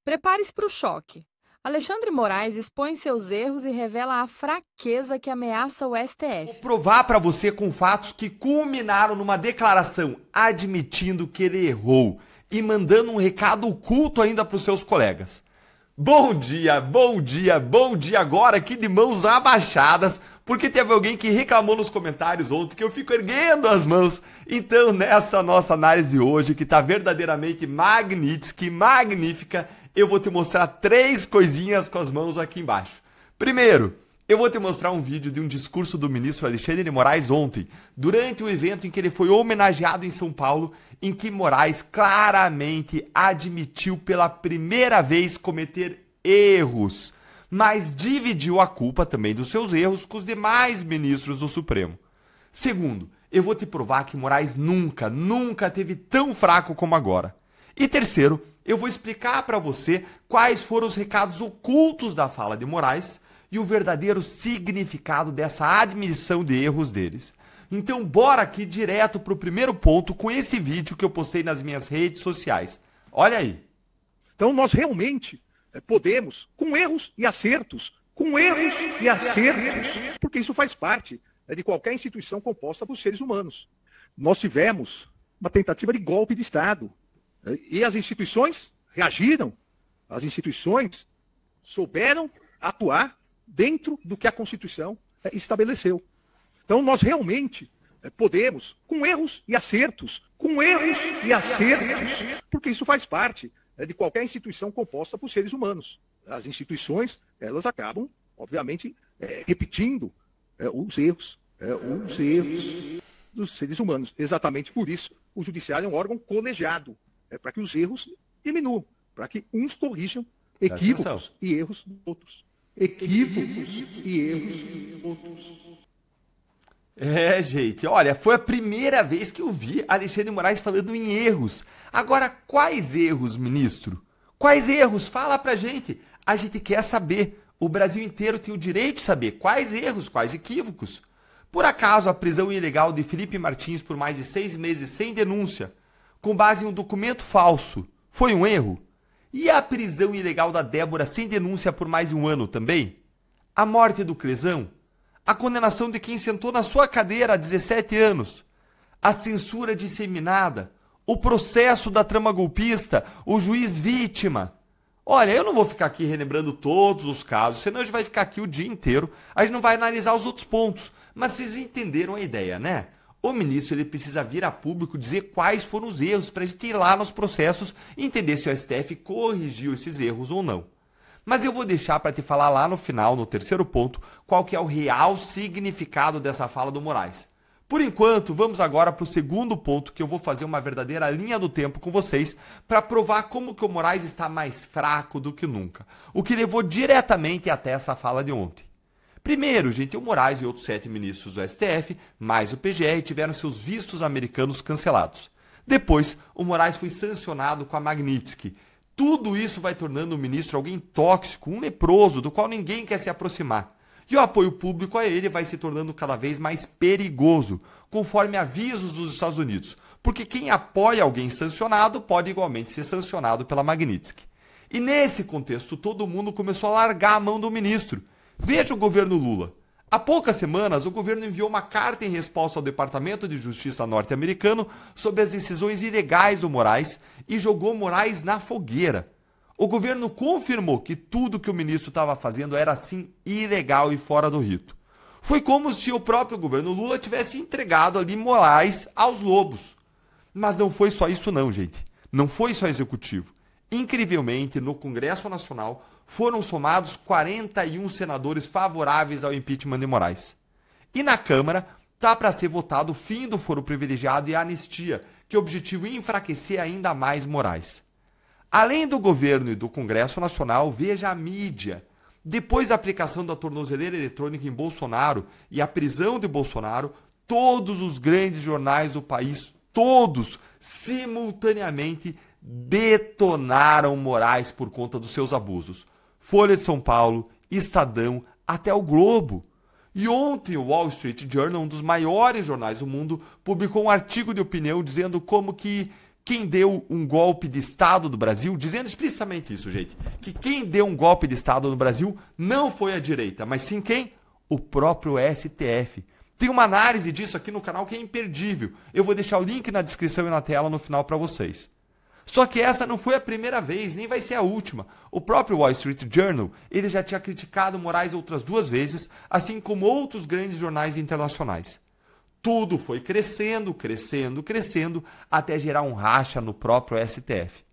Prepare-se para o choque. Alexandre Moraes expõe seus erros e revela a fraqueza que ameaça o Vou STF. provar para você com fatos que culminaram numa declaração admitindo que ele errou e mandando um recado oculto ainda para os seus colegas. Bom dia, bom dia, bom dia agora aqui de mãos abaixadas, porque teve alguém que reclamou nos comentários ontem que eu fico erguendo as mãos. Então, nessa nossa análise hoje, que tá verdadeiramente magnífica, eu vou te mostrar 3 coisinhas com as mãos aqui embaixo. Primeiro, eu vou te mostrar um vídeo de um discurso do ministro Alexandre de Moraes ontem, durante o evento em que ele foi homenageado em São Paulo, em que Moraes claramente admitiu pela primeira vez cometer erros, mas dividiu a culpa também dos seus erros com os demais ministros do Supremo. Segundo, eu vou te provar que Moraes nunca teve tão fraco como agora. E terceiro, eu vou explicar para você quais foram os recados ocultos da fala de Moraes e o verdadeiro significado dessa admissão de erros deles. Então, bora aqui direto para o primeiro ponto com esse vídeo que eu postei nas minhas redes sociais. Olha aí. Então, nós realmente podemos, com erros e acertos, porque isso faz parte de qualquer instituição composta por seres humanos. Nós tivemos uma tentativa de golpe de Estado e as instituições reagiram, as instituições souberam atuar dentro do que a Constituição estabeleceu. Então, nós realmente podemos, com erros e acertos, porque isso faz parte de qualquer instituição composta por seres humanos. As instituições, elas acabam, obviamente, repetindo os erros dos seres humanos. Exatamente por isso, o judiciário é um órgão colegiado, para que os erros diminuam, para que uns corrijam equívocos e erros dos outros. Gente, olha, foi a primeira vez que eu vi Alexandre de Moraes falando em erros. Agora, quais erros, ministro? Quais erros? Fala pra gente. A gente quer saber. O Brasil inteiro tem o direito de saber quais erros, quais equívocos. Por acaso, a prisão ilegal de Felipe Martins por mais de 6 meses sem denúncia, com base em um documento falso, foi um erro? E a prisão ilegal da Débora sem denúncia por mais de 1 ano também? A morte do Clesão? A condenação de quem sentou na sua cadeira há 17 anos? A censura disseminada? O processo da trama golpista? O juiz vítima? Olha, eu não vou ficar aqui relembrando todos os casos, senão a gente vai ficar aqui o dia inteiro, a gente não vai analisar os outros pontos. Mas vocês entenderam a ideia, né? O ministro ele precisa vir a público dizer quais foram os erros para a gente ir lá nos processos e entender se o STF corrigiu esses erros ou não. Mas eu vou deixar para te falar lá no final, no terceiro ponto, qual que é o real significado dessa fala do Moraes. Por enquanto, vamos agora para o segundo ponto, que eu vou fazer uma verdadeira linha do tempo com vocês para provar como que o Moraes está mais fraco do que nunca, o que levou diretamente até essa fala de ontem. Primeiro, gente, o Moraes e outros 7 ministros do STF, mais o PGR, tiveram seus vistos americanos cancelados. Depois, o Moraes foi sancionado com a Magnitsky. Tudo isso vai tornando o ministro alguém tóxico, um leproso, do qual ninguém quer se aproximar. E o apoio público a ele vai se tornando cada vez mais perigoso, conforme avisos dos Estados Unidos, porque quem apoia alguém sancionado pode igualmente ser sancionado pela Magnitsky. E nesse contexto, todo mundo começou a largar a mão do ministro. Veja o governo Lula. Há poucas semanas, o governo enviou uma carta em resposta ao Departamento de Justiça norte-americano sobre as decisões ilegais do Moraes e jogou Moraes na fogueira. O governo confirmou que tudo que o ministro estava fazendo era, sim, ilegal e fora do rito. Foi como se o próprio governo Lula tivesse entregado ali Moraes aos lobos. Mas não foi só isso não, gente. Não foi só executivo. Incrivelmente, no Congresso Nacional, foram somados 41 senadores favoráveis ao impeachment de Moraes. E na Câmara, está para ser votado o fim do foro privilegiado e a anistia, que objetivo enfraquecer ainda mais Moraes. Além do governo e do Congresso Nacional, veja a mídia. Depois da aplicação da tornozeleira eletrônica em Bolsonaro e a prisão de Bolsonaro, todos os grandes jornais do país, todos, simultaneamente, detonaram Moraes por conta dos seus abusos. Folha de São Paulo, Estadão, até o Globo. E ontem o Wall Street Journal, um dos maiores jornais do mundo, publicou um artigo de opinião dizendo como que quem deu um golpe de Estado no Brasil, dizendo explicitamente isso, gente, que quem deu um golpe de Estado no Brasil não foi a direita, mas sim quem? O próprio STF. Tem uma análise disso aqui no canal que é imperdível. Eu vou deixar o link na descrição e na tela no final para vocês. Só que essa não foi a primeira vez, nem vai ser a última. O próprio Wall Street Journal, ele já tinha criticado Moraes outras 2 vezes, assim como outros grandes jornais internacionais. Tudo foi crescendo, crescendo, crescendo, até gerar um racha no próprio STF.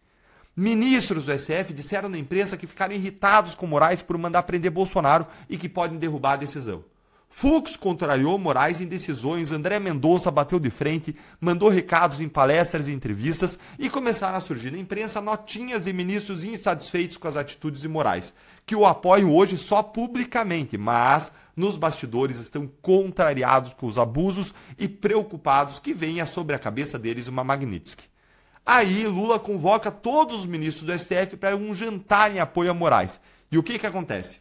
Ministros do STF disseram na imprensa que ficaram irritados com Moraes por mandar prender Bolsonaro e que podem derrubar a decisão. Fux contrariou Moraes em decisões, André Mendonça bateu de frente, mandou recados em palestras e entrevistas e começaram a surgir na imprensa notinhas de ministros insatisfeitos com as atitudes de Moraes, que o apoiam hoje só publicamente, mas nos bastidores estão contrariados com os abusos e preocupados que venha sobre a cabeça deles uma Magnitsky. Aí Lula convoca todos os ministros do STF para um jantar em apoio a Moraes. E o que acontece?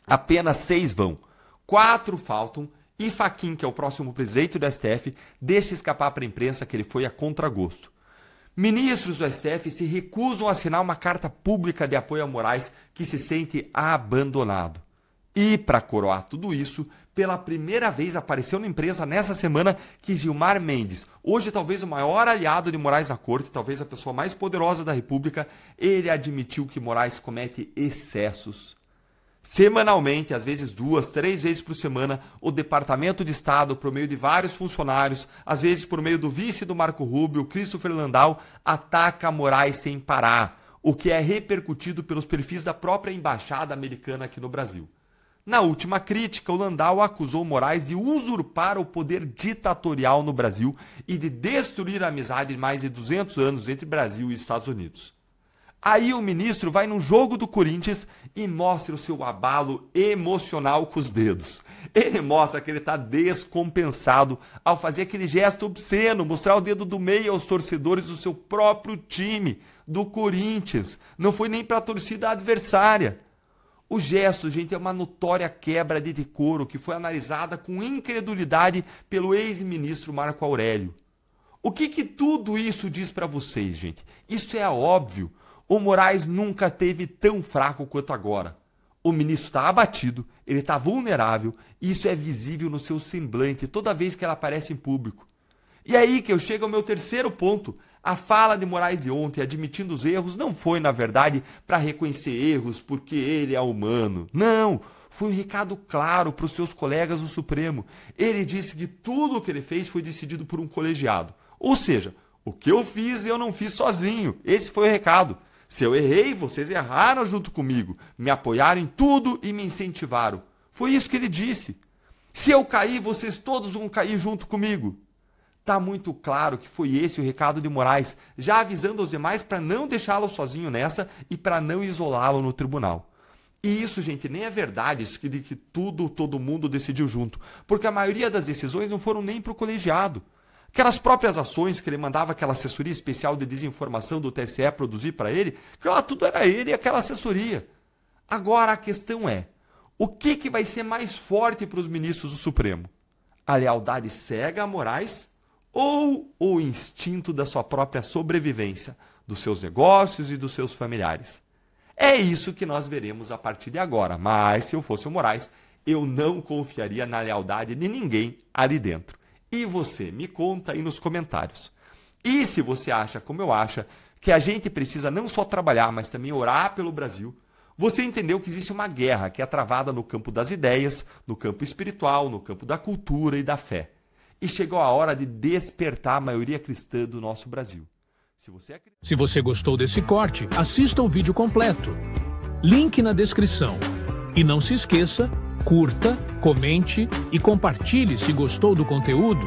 Apenas 6 vão. 4 faltam e Fachin, que é o próximo presidente do STF, deixa escapar para a imprensa que ele foi a contragosto. Ministros do STF se recusam a assinar uma carta pública de apoio a Moraes que se sente abandonado. E, para coroar tudo isso, pela primeira vez apareceu na imprensa nessa semana que Gilmar Mendes, hoje talvez o maior aliado de Moraes na corte, talvez a pessoa mais poderosa da República, ele admitiu que Moraes comete excessos. Semanalmente, às vezes 2, 3 vezes por semana, o Departamento de Estado, por meio de vários funcionários, às vezes por meio do vice do Marco Rubio, Christopher Landau, ataca Moraes sem parar, o que é repercutido pelos perfis da própria embaixada americana aqui no Brasil. Na última crítica, o Landau acusou Moraes de usurpar o poder ditatorial no Brasil e de destruir a amizade de mais de 200 anos entre Brasil e Estados Unidos. Aí o ministro vai num jogo do Corinthians e mostra o seu abalo emocional com os dedos. Ele mostra que ele está descompensado ao fazer aquele gesto obsceno, mostrar o dedo do meio aos torcedores do seu próprio time, do Corinthians. Não foi nem para a torcida adversária. O gesto, gente, é uma notória quebra de decoro que foi analisada com incredulidade pelo ex-ministro Marco Aurélio. O que tudo isso diz para vocês, gente? Isso é óbvio. O Moraes nunca esteve tão fraco quanto agora. O ministro está abatido, ele está vulnerável e isso é visível no seu semblante toda vez que ela aparece em público. E aí que eu chego ao meu terceiro ponto. A fala de Moraes de ontem, admitindo os erros, não foi, na verdade, para reconhecer erros porque ele é humano. Não, foi um recado claro para os seus colegas do Supremo. Ele disse que tudo o que ele fez foi decidido por um colegiado. Ou seja, o que eu fiz, eu não fiz sozinho. Esse foi o recado. Se eu errei, vocês erraram junto comigo, me apoiaram em tudo e me incentivaram. Foi isso que ele disse. Se eu cair, vocês todos vão cair junto comigo. Está muito claro que foi esse o recado de Moraes, já avisando os demais para não deixá-lo sozinho nessa e para não isolá-lo no tribunal. E isso, gente, nem é verdade, isso de que todo mundo decidiu junto, porque a maioria das decisões não foram nem para o colegiado. Aquelas próprias ações que ele mandava aquela assessoria especial de desinformação do TSE produzir para ele, que lá tudo era ele e aquela assessoria. Agora a questão é, o que vai ser mais forte para os ministros do Supremo? A lealdade cega a Moraes ou o instinto da sua própria sobrevivência, dos seus negócios e dos seus familiares? É isso que nós veremos a partir de agora, mas se eu fosse o Moraes, eu não confiaria na lealdade de ninguém ali dentro. E você, me conta aí nos comentários. E se você acha, como eu acho, que a gente precisa não só trabalhar, mas também orar pelo Brasil, você entendeu que existe uma guerra que é travada no campo das ideias, no campo espiritual, no campo da cultura e da fé. E chegou a hora de despertar a maioria cristã do nosso Brasil. Se você gostou desse corte, assista o vídeo completo. Link na descrição. E não se esqueça, curta, comente e compartilhe se gostou do conteúdo.